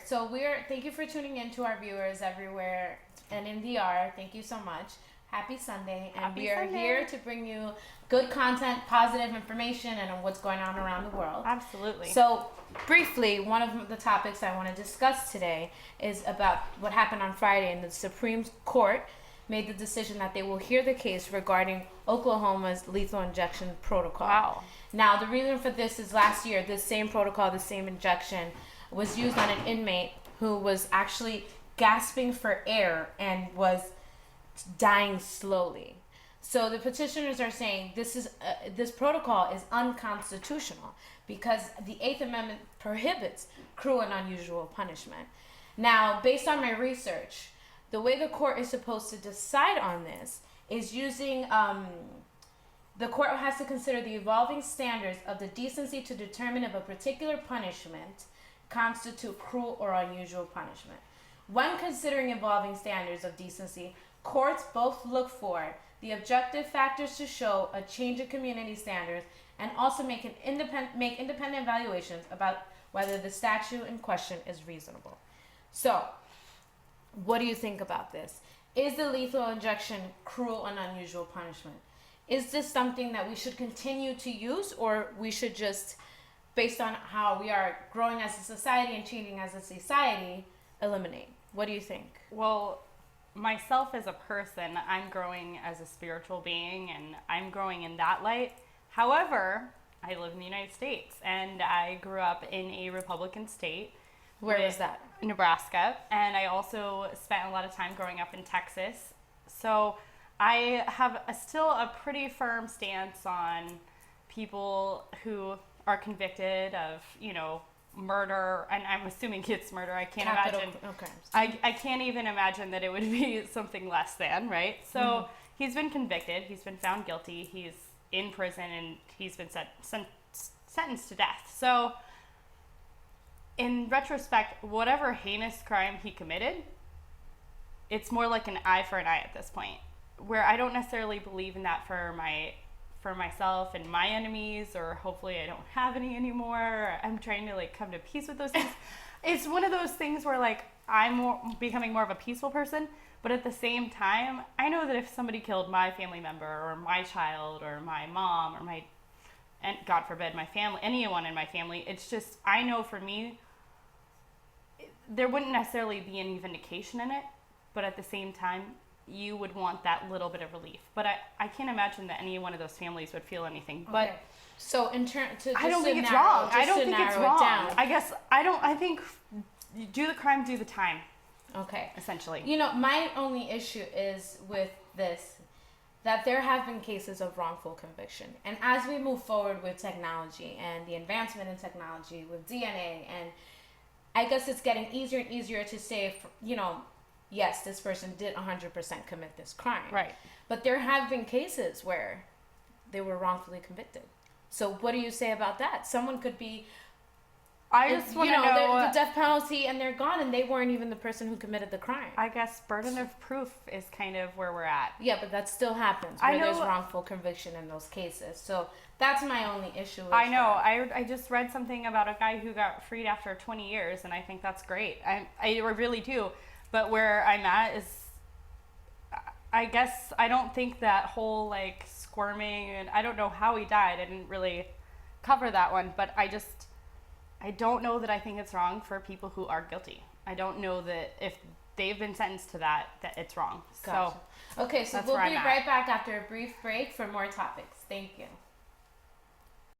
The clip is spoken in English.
So thank you for tuning in to our viewers everywhere and in VR. Thank you so much. Happy Sunday. And Happy we are Sunday. here to bring you good content, positive information, and on what's going on around the world. Absolutely. So, briefly, one of the topics I want to discuss today is about what happened on Friday, and the Supreme Court made the decision that they will hear the case regarding Oklahoma's lethal injection protocol. Wow. Now, the reason for this is last year, this same protocol, the same injection, was used on an inmate who was actually gasping for air and was dying slowly. So the petitioners are saying this protocol is unconstitutional because the Eighth Amendment prohibits cruel and unusual punishment. Now, based on my research, the way the court is supposed to decide on this is using the court has to consider the evolving standards of the decency to determine if a particular punishment constitute cruel or unusual punishment. When considering evolving standards of decency, courts both look for the objective factors to show a change in community standards and also make independent evaluations about whether the statute in question is reasonable. So, what do you think about this? Is the lethal injection cruel and unusual punishment? Is this something that we should continue to use, or we should just, based on how we are growing as a society and changing as a society, eliminate? What do you think? Well, myself as a person, I'm growing as a spiritual being and I'm growing in that light. However, I live in the United States and I grew up in a Republican state. Where was that? Nebraska. And I also spent a lot of time growing up in Texas. So I have still a pretty firm stance on people who are convicted of, murder, and I'm assuming it's murder. I can't imagine. Okay. I can't even imagine that it would be something less than, right? So he's been convicted. He's been found guilty. He's in prison, and he's been sentenced to death. So in retrospect, whatever heinous crime he committed, it's more like an eye for an eye at this point, where I don't necessarily believe in that for myself and my enemies, or hopefully I don't have any anymore. I'm trying to come to peace with those things. It's one of those things where I'm becoming more of a peaceful person, but at the same time, I know that if somebody killed my family member or my child or my mom or and God forbid, my family, anyone in my family, it's just, I know for me, there wouldn't necessarily be any vindication in it, but at the same time, you would want that little bit of relief. But I can't imagine that any one of those families would feel anything. Okay. But so I don't think it's wrong. I don't think it's wrong. I think do the crime, do the time. Okay. Essentially. My only issue is with this, that there have been cases of wrongful conviction. And as we move forward with technology and the advancement in technology with DNA, and I guess it's getting easier and easier to say, yes, this person did 100% commit this crime. Right. But there have been cases where they were wrongfully convicted. So what do you say about that? Someone could be, I just want to know the death penalty, and they're gone, and they weren't even the person who committed the crime. I guess burden of proof is kind of where we're at. Yeah, but that still happens where there's wrongful conviction in those cases. So that's my only issue. I know. I just read something about a guy who got freed after 20 years, and I think that's great. I really do. But where I'm at is, I guess I don't think that whole squirming, and I don't know how he died. I didn't really cover that one, but I don't know that I think it's wrong for people who are guilty. I don't know that if they've been sentenced to that it's wrong. Gotcha. So okay, so we'll be right back after a brief break for more topics. Thank you.